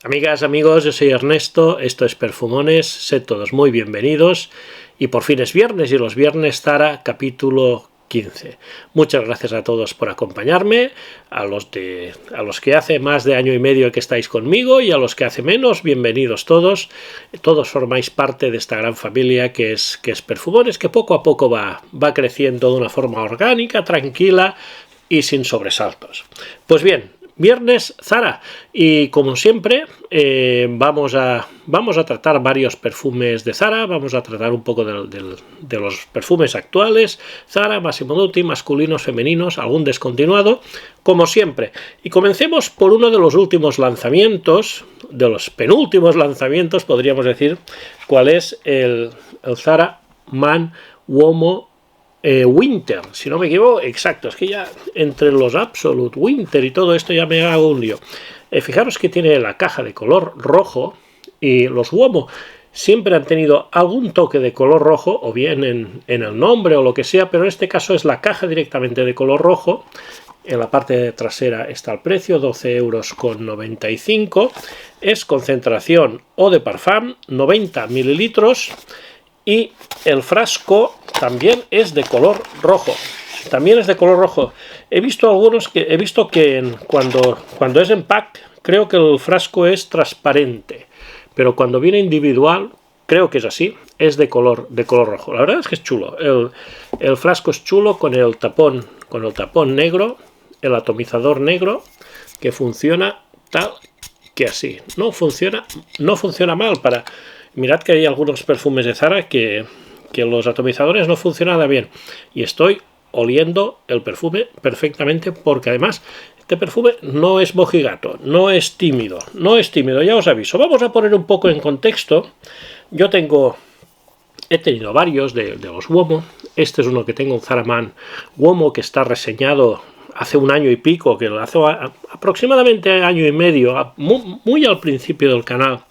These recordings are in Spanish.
Amigas, amigos, yo soy Ernesto, esto es Perfumones, sed todos muy bienvenidos y por fin es viernes y los viernes Zara capítulo 15. Muchas gracias a todos por acompañarme, a los que hace más de año y medio que estáis conmigo y a los que hace menos, bienvenidos todos. Todos formáis parte de esta gran familia que es Perfumones, que poco a poco va creciendo de una forma orgánica, tranquila y sin sobresaltos. Pues bien, viernes Zara y como siempre vamos a tratar varios perfumes de Zara, vamos a tratar un poco de los perfumes actuales, Zara, Massimo Dutti, masculinos, femeninos, algún descontinuado, como siempre. Y comencemos por uno de los últimos lanzamientos, de los penúltimos lanzamientos, podríamos decir, cuál es el Zara Man Uomo Winter, si no me equivoco, exacto, es que ya entre los Absolute, Winter y todo esto ya me hago un lío. Fijaros que tiene la caja de color rojo y los Uomo siempre han tenido algún toque de color rojo, o bien en el nombre o lo que sea, pero en este caso es la caja directamente de color rojo. En la parte trasera está el precio, 12,95 €, es concentración eau de parfum, 90 mililitros. Y el frasco también es de color rojo. También es de color rojo. He visto que cuando es en pack, creo que el frasco es transparente. Pero cuando viene individual, creo que es así, es de color rojo. La verdad es que es chulo. El frasco es chulo con el tapón negro, el atomizador negro, que funciona tal que así. No funciona mal para... Mirad que hay algunos perfumes de Zara que los atomizadores no funcionan nada bien. Y estoy oliendo el perfume perfectamente porque además este perfume no es mojigato, no es tímido, ya os aviso. Vamos a poner un poco en contexto. He tenido varios de los Uomo. Este es uno que tengo, un Zara Man Uomo, que está reseñado hace un año y pico, que hace aproximadamente año y medio, muy al principio del canal,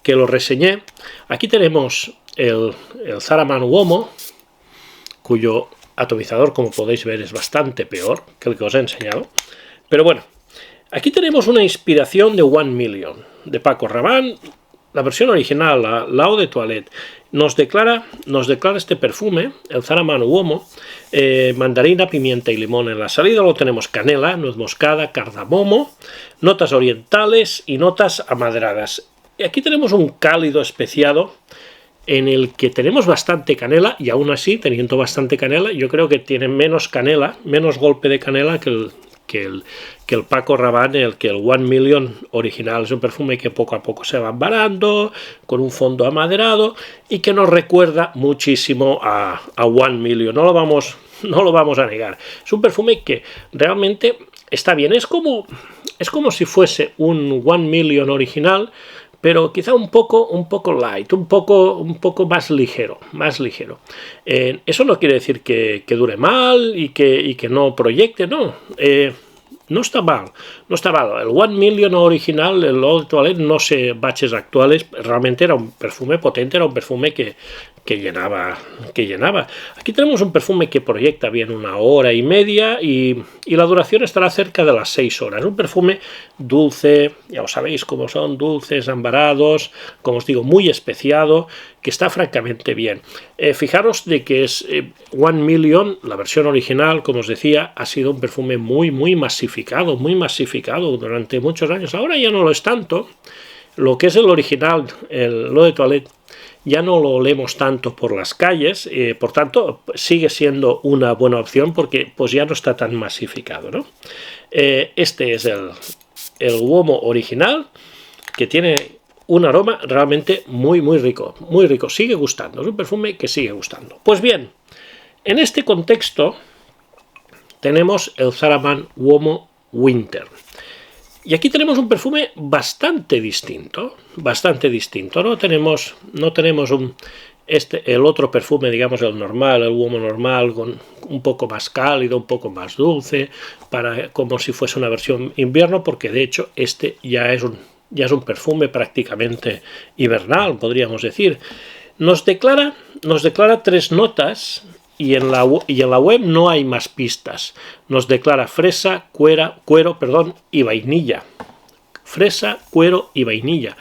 que lo reseñé. Aquí tenemos el Zara Man Uomo, cuyo atomizador, como podéis ver, es bastante peor que el que os he enseñado. Pero bueno, aquí tenemos una inspiración de 1 Million, de Paco Rabanne, la versión original, la eau de toilette. Nos declara este perfume, el Zara Man Uomo, mandarina, pimienta y limón en la salida. Luego tenemos canela, nuez moscada, cardamomo, notas orientales y notas amadradas. Y aquí tenemos un cálido especiado en el que tenemos bastante canela, y aún así, teniendo bastante canela, yo creo que tiene menos canela, menos golpe de canela que el Paco Rabanne, que el 1 Million original. Es un perfume que poco a poco se va embarando, con un fondo amaderado, y que nos recuerda muchísimo a 1 Million, no lo vamos a negar. Es un perfume que realmente está bien, es como si fuese un 1 Million original, pero quizá un poco light, un poco más ligero. Eso no quiere decir que dure mal y que no proyecte, no. No está mal. El 1 Million original, el Eau de Toilette, no sé baches actuales, realmente era un perfume potente, era un perfume que llenaba. Aquí tenemos un perfume que proyecta bien 1 hora y media y la duración estará cerca de las 6 horas. Un perfume dulce, ya os sabéis cómo son, dulces, ambarados, como os digo, muy especiado, que está francamente bien. Fijaros de que es 1 Million, la versión original, como os decía, ha sido un perfume muy masificado durante muchos años. Ahora ya no lo es tanto. Lo que es el original, el Eau de Toilette, ya no lo olemos tanto por las calles, por tanto sigue siendo una buena opción porque pues ya no está tan masificado, ¿no? Este es el Uomo original, que tiene un aroma realmente muy rico, sigue gustando, es un perfume que sigue gustando. Pues bien, en este contexto tenemos el Zara Man Uomo Winter. Y aquí tenemos un perfume bastante distinto, No tenemos el otro perfume, digamos el normal, el Uomo normal, con un poco más cálido, un poco más dulce, como si fuese una versión invierno, porque de hecho este ya es un perfume prácticamente invernal, podríamos decir. Nos declara 3 notas. Y en la web no hay más pistas. Nos declara fresa, cuero y vainilla. fresa, cuero y vainilla.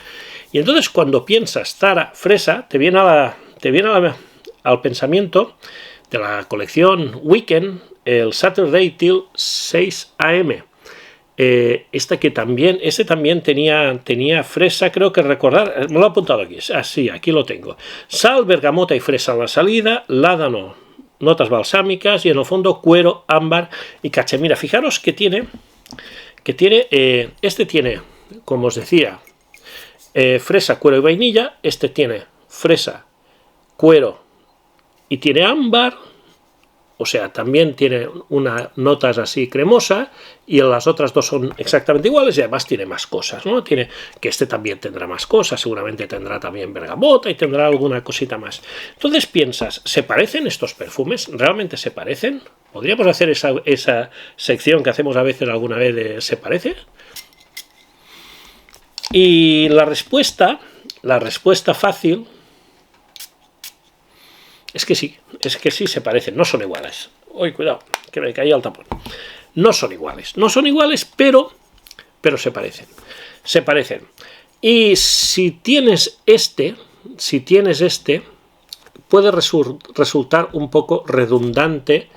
Y entonces cuando piensas Zara fresa, te viene al pensamiento de la colección Weekend, el Saturday Till 6 AM. Este también tenía fresa, creo que recordar, me lo he apuntado aquí, sí, aquí lo tengo. Sal, bergamota y fresa en la salida, ládano, notas balsámicas y en el fondo cuero, ámbar y cachemira. Fijaros que tiene, como os decía, fresa, cuero y vainilla. Este tiene fresa, cuero y tiene ámbar. O sea, también tiene unas notas así cremosa, y las otras dos son exactamente iguales, y además tiene más cosas, ¿no? Que este también tendrá más cosas, seguramente tendrá también bergamota y tendrá alguna cosita más. Entonces piensas, ¿se parecen estos perfumes? ¿Realmente se parecen? ¿Podríamos hacer esa sección que hacemos a veces alguna vez de ¿se parece? Y la respuesta fácil es que sí se parecen, no son iguales. Uy, cuidado, que me caía el tapón. No son iguales, pero se parecen. Se parecen. Y si tienes este, puede resultar un poco redundante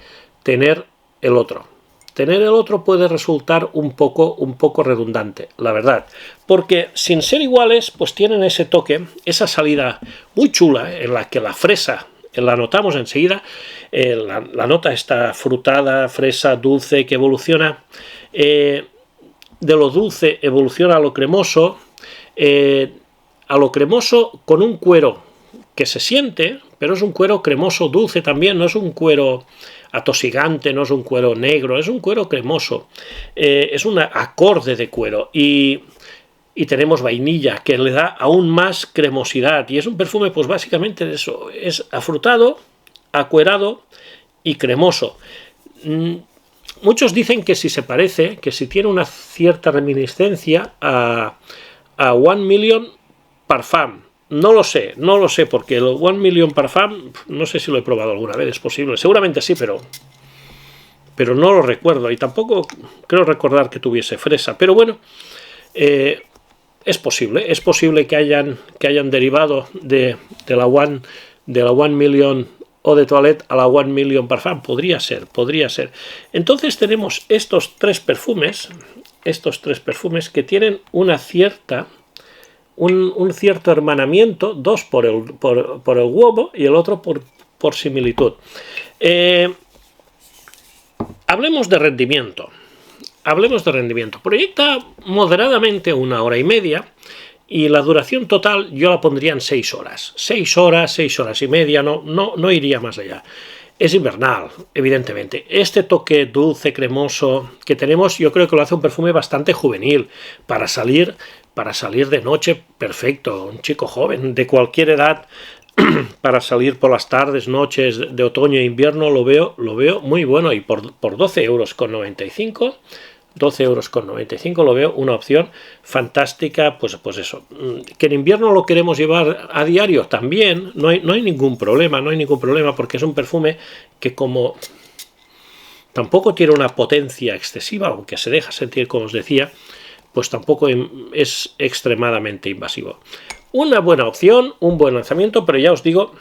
tener el otro. Tener el otro puede resultar un poco redundante, la verdad. Porque sin ser iguales, pues tienen ese toque, esa salida muy chula en la que la fresa la notamos enseguida. La nota está frutada, fresa, dulce, que evoluciona de lo dulce, evoluciona a lo cremoso, con un cuero que se siente, pero es un cuero cremoso, dulce también, no es un cuero atosigante, no es un cuero negro, es un cuero cremoso, es un acorde de cuero, y tenemos vainilla, que le da aún más cremosidad, y es un perfume pues básicamente de eso, es afrutado, acuerado y cremoso. Muchos dicen que si se parece, que si tiene una cierta reminiscencia a One Million Parfum. No lo sé, porque el One Million Parfum, no sé si lo he probado alguna vez, es posible, seguramente sí, pero no lo recuerdo, y tampoco creo recordar que tuviese fresa, pero bueno, es posible que hayan derivado de la One Million Eau de Toilette a la One Million Parfum. Podría ser. Entonces tenemos estos tres perfumes que tienen un cierto hermanamiento, dos por el uomo y el otro por similitud. Hablemos de rendimiento. Proyecta moderadamente 1 hora y media, y la duración total yo la pondría en 6 horas. 6 horas y media, no iría más allá. Es invernal, evidentemente. Este toque dulce, cremoso que tenemos, yo creo que lo hace un perfume bastante juvenil. Para salir de noche, perfecto. Un chico joven, de cualquier edad, para salir por las tardes, noches de otoño e invierno, lo veo muy bueno. Y por 12,95 €, lo veo una opción fantástica. Pues eso, que en invierno lo queremos llevar a diario también, no hay ningún problema, porque es un perfume que, como tampoco tiene una potencia excesiva, aunque se deja sentir, como os decía, pues tampoco es extremadamente invasivo. Una buena opción, un buen lanzamiento, pero ya os digo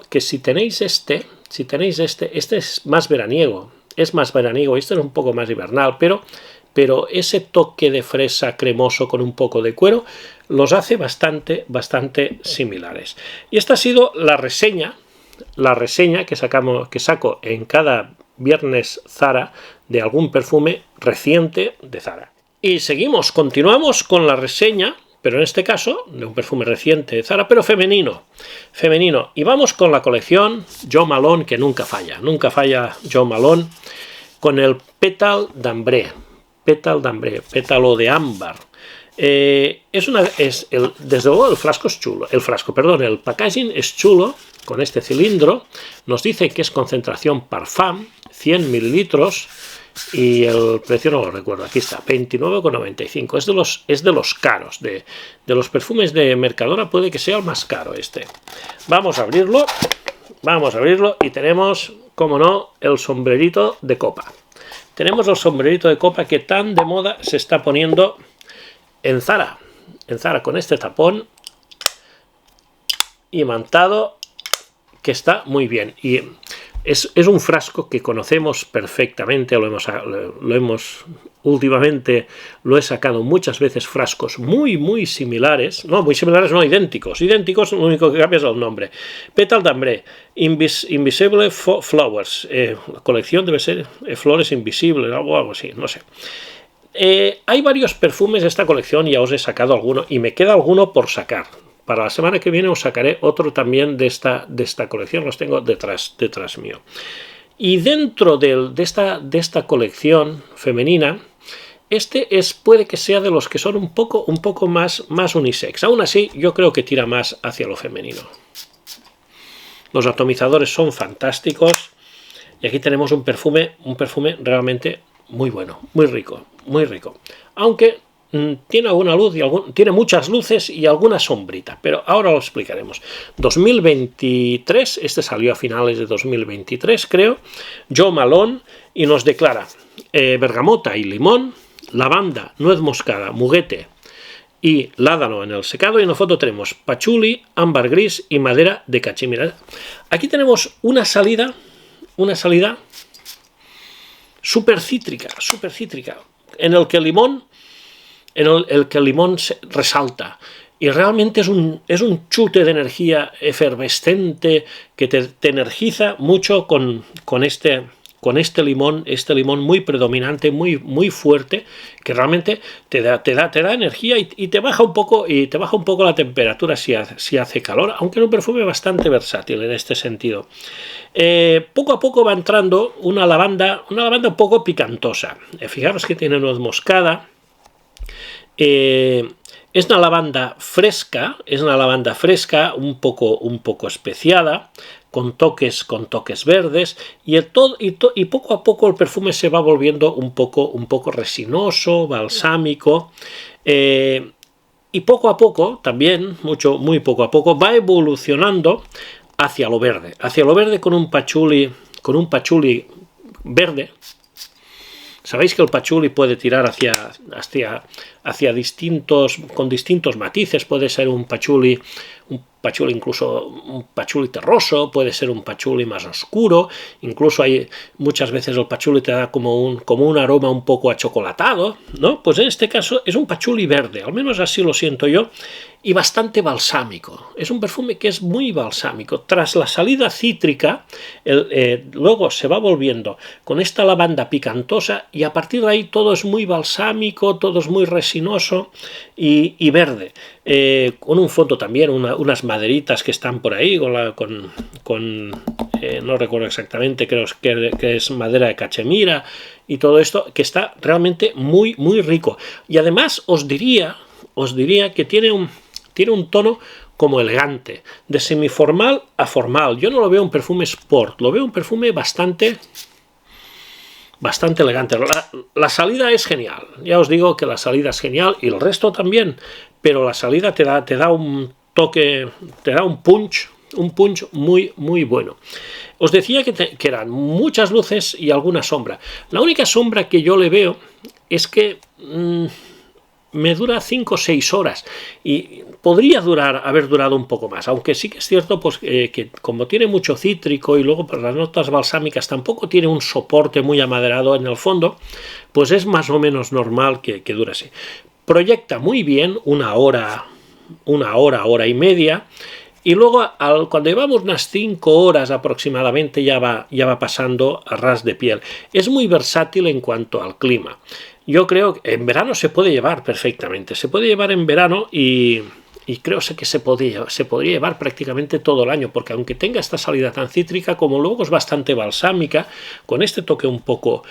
que si tenéis este es más veraniego. Este es un poco más invernal, pero ese toque de fresa cremoso con un poco de cuero los hace bastante similares. Y esta ha sido la reseña que saco en cada viernes Zara de algún perfume reciente de Zara. Y continuamos con la reseña, pero en este caso de un perfume reciente de Zara, pero femenino. Y vamos con la colección Jo Malone, que nunca falla Jo Malone, con el pétalo d'ambre, pétalo de ámbar. Desde luego el frasco es chulo, el packaging es chulo, con este cilindro. Nos dice que es concentración parfum, 100 mililitros, y el precio no lo recuerdo, aquí está, 29,95. Es de los caros, de los perfumes de Mercadona puede que sea el más caro este. Vamos a abrirlo, y tenemos, como no, el sombrerito de copa. Que tan de moda se está poniendo en Zara con este tapón imantado, que está muy bien. Y es un frasco que conocemos perfectamente, últimamente lo he sacado muchas veces, frascos muy similares, no idénticos, lo único que cambia es el nombre. Pétale d'Ambre, Invisible Flowers, la colección debe ser Flores Invisibles, algo así, no sé. Hay varios perfumes de esta colección, ya os he sacado alguno, y me queda alguno por sacar. Para la semana que viene os sacaré otro también de esta colección, los tengo detrás mío. Y dentro de esta colección femenina, puede que sea de los que son un poco más unisex. Aún así, yo creo que tira más hacia lo femenino. Los atomizadores son fantásticos. Y aquí tenemos un perfume realmente muy bueno, muy rico. Aunque tiene alguna luz, tiene muchas luces y alguna sombrita, pero ahora lo explicaremos. 2023, este salió a finales de 2023, creo. Jo Malone, y nos declara bergamota y limón, lavanda, nuez moscada, muguete y ládano en el secado. Y en la foto tenemos pachuli, ámbar gris y madera de cachemira. Aquí tenemos una salida súper cítrica, en el que el limón resalta, y realmente es un chute de energía efervescente que te energiza mucho con este limón muy predominante, muy fuerte, que realmente te da energía y te baja un poco la temperatura si hace calor, aunque es un perfume bastante versátil en este sentido. Poco a poco va entrando una lavanda un poco picantosa. Fijaros que tiene nuez moscada. Es una lavanda fresca, un poco especiada, con toques verdes, y poco a poco el perfume se va volviendo un poco resinoso, balsámico, y poco a poco, también muy poco a poco, va evolucionando hacia lo verde con un pachuli verde. Sabéis que el pachuli puede tirar hacia con distintos matices. Puede ser un pachuli incluso un pachuli terroso, puede ser un pachuli más oscuro, incluso muchas veces el pachuli te da como un aroma un poco achocolatado, ¿no? Pues en este caso es un pachuli verde, al menos así lo siento yo, y bastante balsámico. Es un perfume que es muy balsámico. Tras la salida cítrica, luego se va volviendo con esta lavanda picantosa, y a partir de ahí todo es muy balsámico, todo es muy resinoso y verde. Con un fondo también, unas maderitas que están por ahí, no recuerdo exactamente, creo que es madera de cachemira, y todo esto que está realmente muy rico. Y además os diría que tiene un tono como elegante, de semiformal a formal. Yo no lo veo un perfume sport, lo veo un perfume bastante elegante. La salida es genial, ya os digo que la salida es genial, y el resto también, pero la salida te da un toque, te da un punch muy bueno. Os decía que eran muchas luces y alguna sombra. La única sombra que yo le veo es que me dura 5 o 6 horas, y podría haber durado un poco más, aunque sí que es cierto pues, que como tiene mucho cítrico y luego pues, las notas balsámicas tampoco tiene un soporte muy amaderado en el fondo, pues es más o menos normal que dure así. Proyecta muy bien una hora y media, y luego cuando llevamos unas 5 horas aproximadamente ya va pasando a ras de piel. Es muy versátil en cuanto al clima. Yo creo que en verano se puede llevar perfectamente, se puede llevar en verano, y creo que se podría llevar prácticamente todo el año, porque aunque tenga esta salida tan cítrica, como luego es bastante balsámica, con este toque un poco,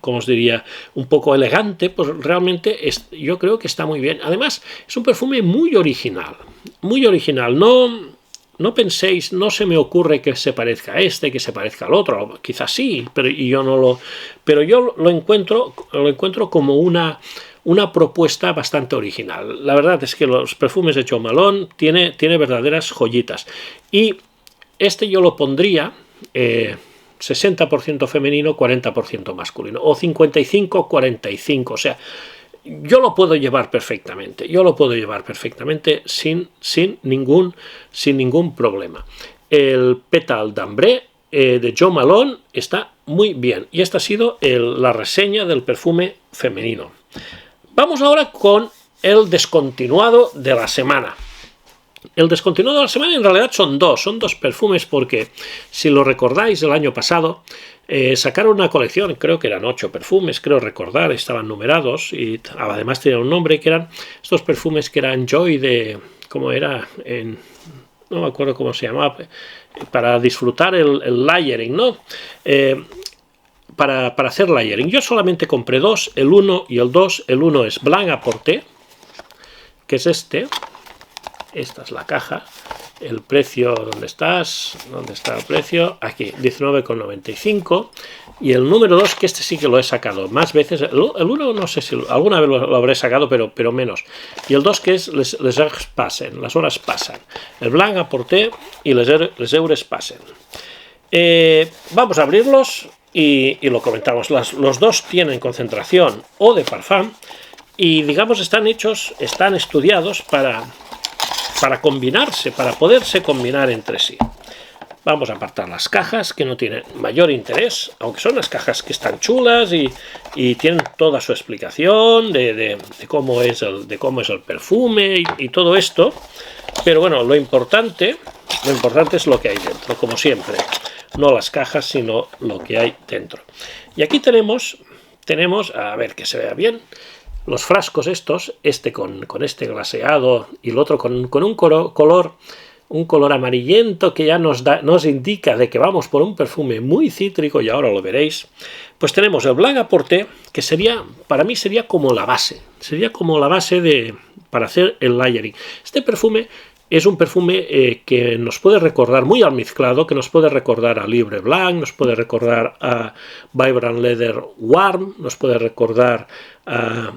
¿cómo os diría?, un poco elegante, pues realmente yo creo que está muy bien. Además, es un perfume muy original, no penséis, no se me ocurre que se parezca a este, que se parezca al otro, quizás sí, pero yo lo encuentro como una propuesta bastante original. La verdad es que los perfumes de Jo Malone tiene verdaderas joyitas, y este yo lo pondría 60% femenino, 40% masculino, o 55-45, o sea, yo lo puedo llevar perfectamente, sin ningún problema. El Pétale d'Ambre de Jo Malone está muy bien, y esta ha sido la reseña del perfume femenino. Vamos ahora con el descontinuado de la semana. El descontinuado de la semana en realidad son dos perfumes, porque si lo recordáis, el año pasado sacaron una colección, creo que eran 8 perfumes, creo recordar, estaban numerados y además tenían un nombre, que eran estos perfumes que eran Joy de, ¿cómo era? No me acuerdo cómo se llamaba, para disfrutar el layering, ¿no? Para hacer layering. Yo solamente compré 2, el 1 y el 2. El 1 es Blanc à Porter, que es este. Esta es la caja. El precio, ¿dónde estás? ¿Dónde está el precio? Aquí, 19,95. Y el número 2, que este sí que lo he sacado más veces. El 1 no sé si alguna vez lo habré sacado, pero menos. Y el 2, que es Les heures passen, las horas pasan. El Blanc à Porter y Les heures passen. Vamos a abrirlos y lo comentamos. Los dos tienen concentración eau de parfum y, digamos, están estudiados para combinarse, para poderse combinar entre sí. Vamos a apartar las cajas, que no tienen mayor interés, aunque son las cajas que están chulas y tienen toda su explicación de cómo es el perfume y todo esto. Pero bueno, lo importante es lo que hay dentro, como siempre. No las cajas, sino lo que hay dentro. Y aquí tenemos, a ver que se vea bien, los frascos estos, este con este glaseado y el otro con un color amarillento que ya nos indica de que vamos por un perfume muy cítrico, y ahora lo veréis. Pues tenemos el Blanc à Porter, que para mí sería como la base, para hacer el layering. Este perfume es un perfume que nos puede recordar muy almizclado, que nos puede recordar a Libre Blanc, nos puede recordar a Vibrant Leather Warm, nos puede recordar a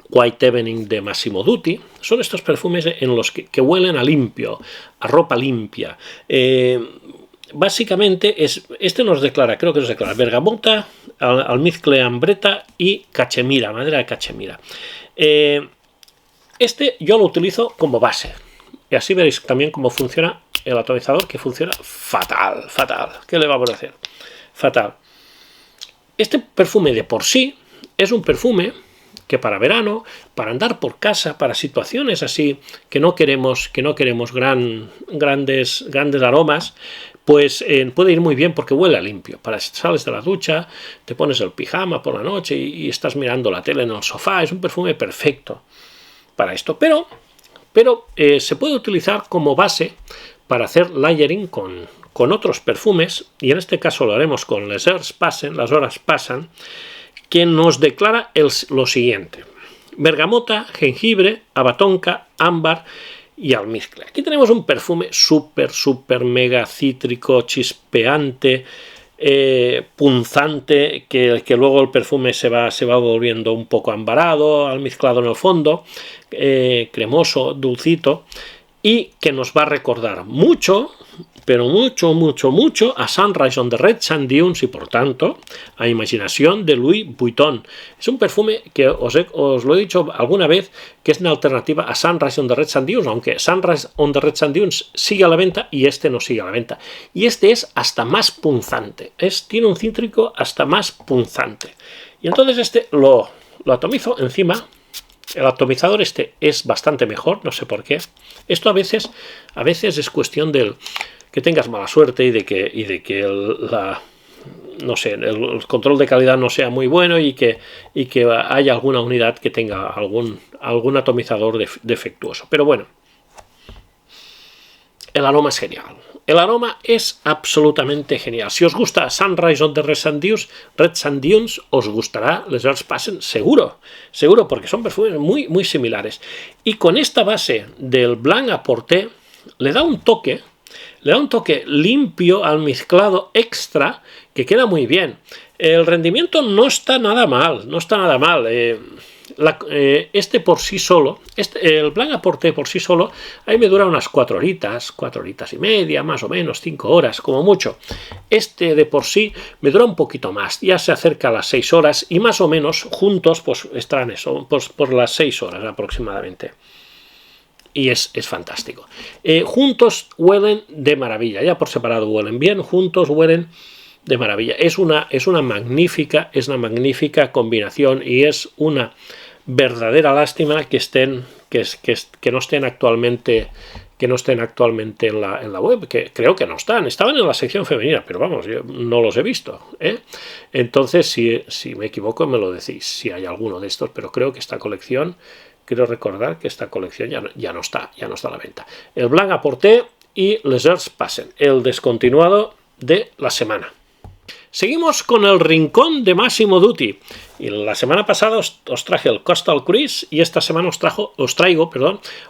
White Evening de Massimo Dutti. Son estos perfumes en los que huelen a limpio, a ropa limpia. Básicamente, este nos declara bergamota, almizcle ambreta y cachemira, madera de cachemira. Este yo lo utilizo como base. Y así veréis también cómo funciona el atomizador, que funciona fatal. ¿Qué le vamos a hacer? Fatal. Este perfume de por sí es un perfume que para verano, para andar por casa, para situaciones así que no queremos grandes aromas, pues puede ir muy bien porque huele a limpio. Para si sales de la ducha, te pones el pijama por la noche y estás mirando la tele en el sofá, es un perfume perfecto para esto. Pero se puede utilizar como base para hacer layering con otros perfumes, y en este caso lo haremos con Les heures passen, las horas pasan, que nos declara lo siguiente: bergamota, jengibre, abatonca, ámbar y almizcle. Aquí tenemos un perfume súper mega cítrico, chispeante, punzante, que luego el perfume se va volviendo un poco ambarado, almizclado en el fondo, cremoso, dulcito, y que nos va a recordar mucho, pero mucho a Sunrise on the Red Sand Dunes y por tanto a Imaginación de Louis Vuitton. Es un perfume que os lo he dicho alguna vez, que es una alternativa a Sunrise on the Red Sand Dunes, aunque Sunrise on the Red Sand Dunes sigue a la venta y este no sigue a la venta. Y este es hasta más punzante, tiene un cítrico hasta más punzante. Y entonces este lo atomizo encima. El atomizador este es bastante mejor, no sé por qué. Esto a veces es cuestión del que tengas mala suerte y de que el control de calidad no sea muy bueno y que haya alguna unidad que tenga algún atomizador defectuoso. Pero bueno, el aroma es genial. El aroma es absolutamente genial. Si os gusta Sunrise on the Red Sand Dunes, os gustará Les heures passen seguro, porque son perfumes muy similares. Y con esta base del Blanc à Porter le da un toque limpio, almizclado, extra, que queda muy bien. El rendimiento no está nada mal, Este por sí solo, el Blanc à Porter por sí solo, ahí me dura unas 4 horitas y media, más o menos, 5 horas, como mucho. Este de por sí me dura un poquito más, ya se acerca a las 6 horas y más o menos juntos pues estarán eso, pues, por las 6 horas aproximadamente. Y es fantástico. Juntos huelen de maravilla, ya por separado huelen bien, juntos huelen de maravilla. Es una magnífica combinación y es una verdadera lástima que no estén actualmente en la web, que creo que no estaban en la sección femenina, pero vamos, yo no los he visto, ¿eh? Entonces si me equivoco me lo decís, si hay alguno de estos, pero creo que esta colección, quiero recordar que esta colección ya no está a la venta. El Blanc à Porter y Les Heures Passen, el descontinuado de la semana. Seguimos con el rincón de Massimo Dutti. Y la semana pasada os traje el Coastal Cruise y esta semana os traigo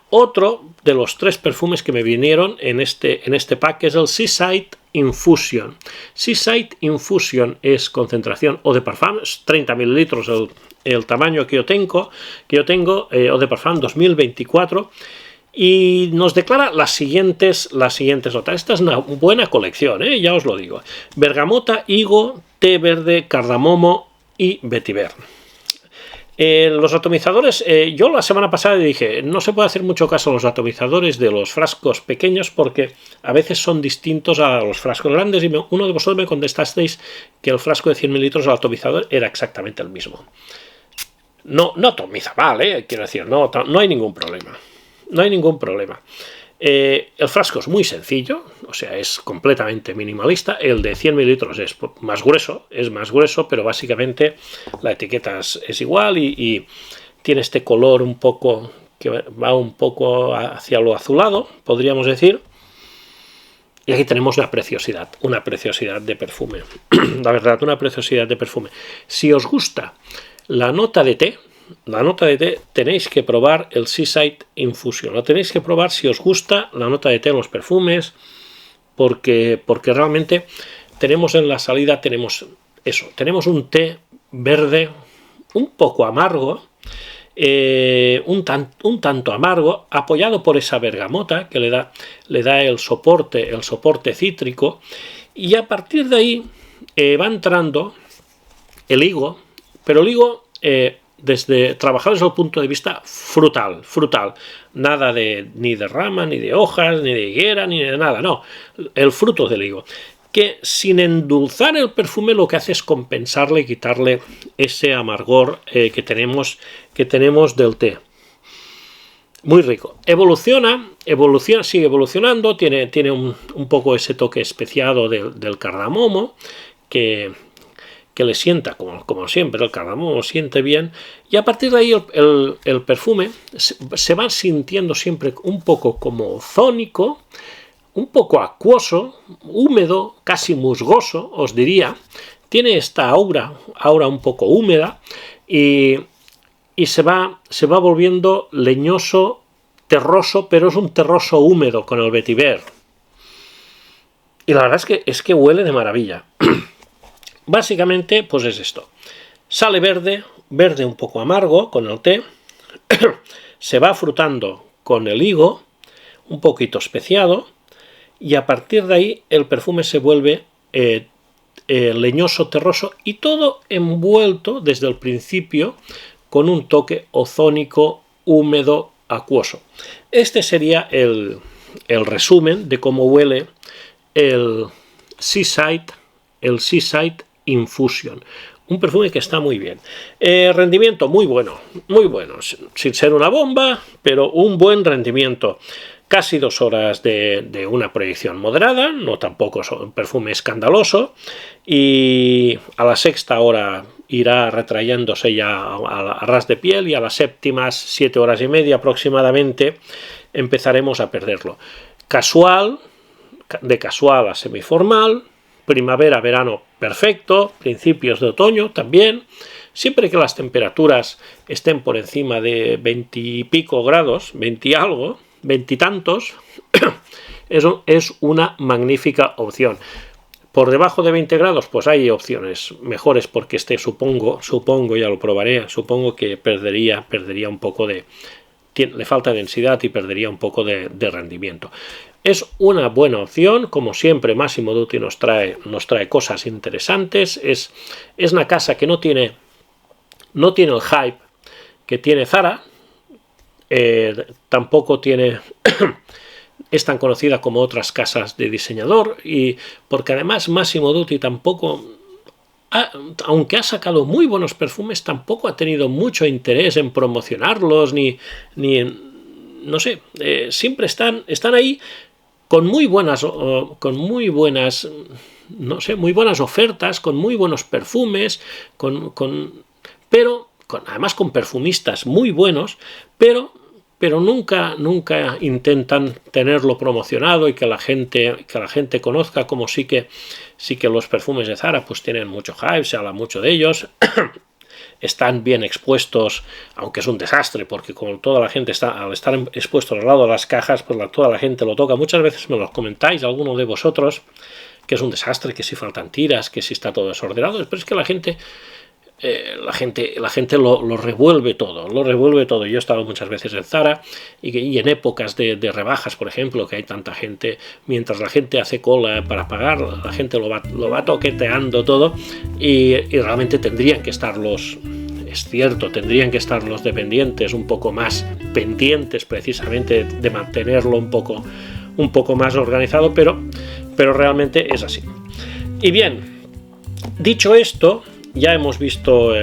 otro de los 3 perfumes que me vinieron en este pack, que es el Seaside Infusion. Seaside Infusion es concentración eau de parfum, 30 mililitros el tamaño que yo tengo, eau de parfum 2024. Y nos declara las siguientes notas. Esta es una buena colección, ya os lo digo. Bergamota, higo, té verde, cardamomo y vetiver. Los atomizadores, yo la semana pasada dije, no se puede hacer mucho caso a los atomizadores de los frascos pequeños porque a veces son distintos a los frascos grandes y uno de vosotros me contestasteis que el frasco de 100 mililitros del atomizador era exactamente el mismo. No atomiza mal, quiero decir, no hay ningún problema. No hay ningún problema. El frasco es muy sencillo, o sea, es completamente minimalista. El de 100 mililitros es más grueso, pero básicamente la etiqueta es igual y tiene este color un poco que va un poco hacia lo azulado, podríamos decir. Y aquí tenemos una preciosidad de perfume. La verdad, una preciosidad de perfume. Si os gusta la nota de té, tenéis que probar el Seaside Infusion. Lo tenéis que probar si os gusta la nota de té en los perfumes, porque realmente tenemos en la salida, tenemos un té verde un poco amargo, un tanto amargo, apoyado por esa bergamota que le da el soporte cítrico, y a partir de ahí va entrando el higo, pero el higo trabajado desde el punto de vista frutal, nada ni de rama, ni de hojas, ni de higuera, ni de nada, no, el fruto del higo, que sin endulzar el perfume lo que hace es compensarle y quitarle ese amargor que tenemos del té. Muy rico. Sigue evolucionando, tiene un poco ese toque especiado del cardamomo, que le sienta, como siempre, el cardamomo siente bien, y a partir de ahí el perfume se va sintiendo siempre un poco como ozónico, un poco acuoso, húmedo, casi musgoso, os diría. Tiene esta aura un poco húmeda y se va volviendo leñoso, terroso, pero es un terroso húmedo con el vetiver. Y la verdad es que huele de maravilla. Básicamente, pues es esto. Sale verde un poco amargo con el té, se va frutando con el higo, un poquito especiado, y a partir de ahí el perfume se vuelve leñoso, terroso, y todo envuelto desde el principio con un toque ozónico, húmedo, acuoso. Este sería el resumen de cómo huele el Seaside Infusion, un perfume que está muy bien. Rendimiento muy bueno, sin ser una bomba, pero un buen rendimiento. Casi 2 horas de una proyección moderada, no tampoco es un perfume escandaloso, y a la 6ª hora irá retrayéndose ya a ras de piel, y a las 7ª, 7 horas y media aproximadamente, empezaremos a perderlo. De casual a semiformal, primavera, verano perfecto, principios de otoño también, siempre que las temperaturas estén por encima de 20 y pico grados, 20 y algo, 20 y tantos, eso es una magnífica opción. Por debajo de 20 grados, pues hay opciones mejores, porque supongo, ya lo probaré, supongo que perdería un poco le falta densidad y perdería un poco de rendimiento. Es una buena opción, como siempre Massimo Dutti nos trae cosas interesantes. Es una casa que no tiene el hype que tiene Zara, tampoco tiene es tan conocida como otras casas de diseñador, y porque además Massimo Dutti tampoco, aunque ha sacado muy buenos perfumes, tampoco ha tenido mucho interés en promocionarlos, ni no sé, siempre están ahí con muy buenas no sé, muy buenas ofertas, con muy buenos perfumes, además con perfumistas muy buenos, pero nunca intentan tenerlo promocionado y que la gente conozca, como sí que los perfumes de Zara pues tienen mucho hype, se habla mucho de ellos. Están bien expuestos, aunque es un desastre, porque como toda la gente al estar expuesto al lado de las cajas, pues toda la gente lo toca. Muchas veces me lo comentáis, alguno de vosotros, que es un desastre, que si faltan tiras, que si está todo desordenado, pero es que la gente lo revuelve todo, Yo he estado muchas veces en Zara y en épocas de rebajas, por ejemplo, que hay tanta gente, mientras la gente hace cola para pagar, la gente lo va toqueteando todo, y realmente tendrían que estar los dependientes un poco más pendientes, precisamente de mantenerlo un poco más organizado, pero realmente es así. Y bien, dicho esto, ya hemos visto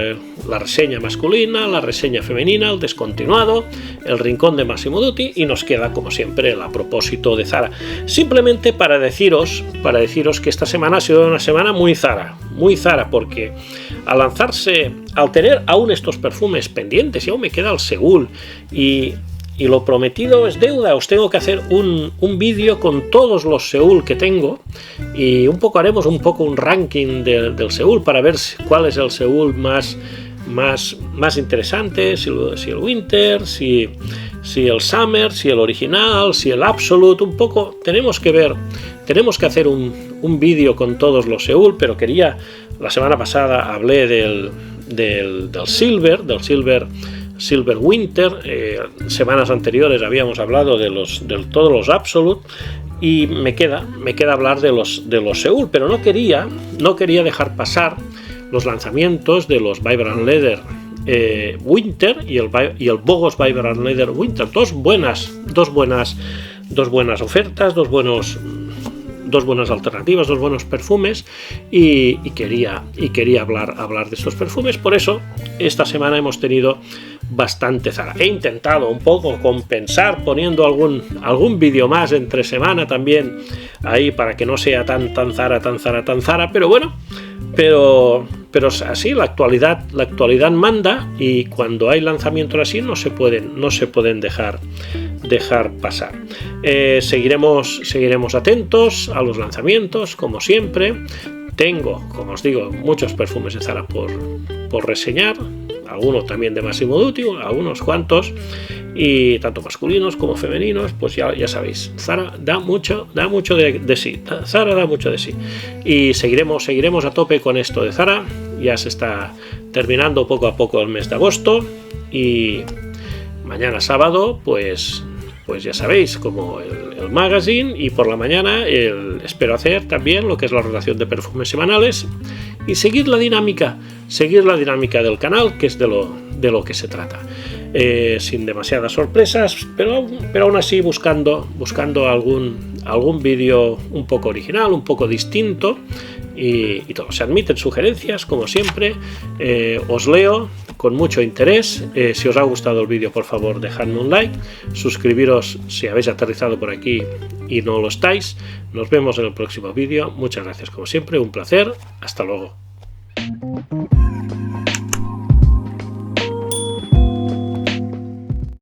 la reseña masculina, la reseña femenina, el descontinuado, el rincón de Massimo Dutti, y nos queda, como siempre, el a propósito de Zara. Simplemente para deciros que esta semana ha sido una semana muy Zara, porque al tener aún estos perfumes pendientes, y aún me queda el Seoul, y lo prometido es deuda, os tengo que hacer un vídeo con todos los Seoul que tengo, y haremos un ranking del Seoul para ver cuál es el Seoul más interesante, si el Winter, si el Summer, si el original, si el Absolute, tenemos que hacer un vídeo con todos los Seoul, pero la semana pasada hablé del Silver Winter, semanas anteriores habíamos hablado de todos los Absolute, y me queda hablar de los Seoul, pero no quería dejar pasar los lanzamientos de los Vibrant Leather Winter y el Bogos Vibrant Leather Winter, dos buenas ofertas, dos buenas alternativas, dos buenos perfumes, y quería hablar de estos perfumes. Por eso esta semana hemos tenido bastante Zara. He intentado un poco compensar poniendo algún vídeo más entre semana también ahí, para que no sea tan Zara, pero bueno, pero así la actualidad manda, y cuando hay lanzamientos así no se pueden dejar pasar. Seguiremos atentos a los lanzamientos, como siempre. Tengo, como os digo, muchos perfumes de Zara por reseñar, algunos también de Massimo Dutti, algunos cuantos, y tanto masculinos como femeninos. Pues ya sabéis, Zara da mucho de sí. Zara da mucho de sí, y seguiremos a tope con esto de Zara. Ya se está terminando poco a poco el mes de agosto, y mañana sábado pues ya sabéis, como el magazine, y por la mañana espero hacer también lo que es la rotación de perfumes semanales, y seguir la dinámica del canal, que es de lo que se trata, sin demasiadas sorpresas, pero aún así buscando algún vídeo un poco original, un poco distinto, y todo. Se admiten sugerencias, como siempre, os leo con mucho interés. Si os ha gustado el vídeo, por favor, dejadme un like, suscribiros si habéis aterrizado por aquí y no lo estáis. Nos vemos en el próximo vídeo. Muchas gracias, como siempre, un placer. Hasta luego.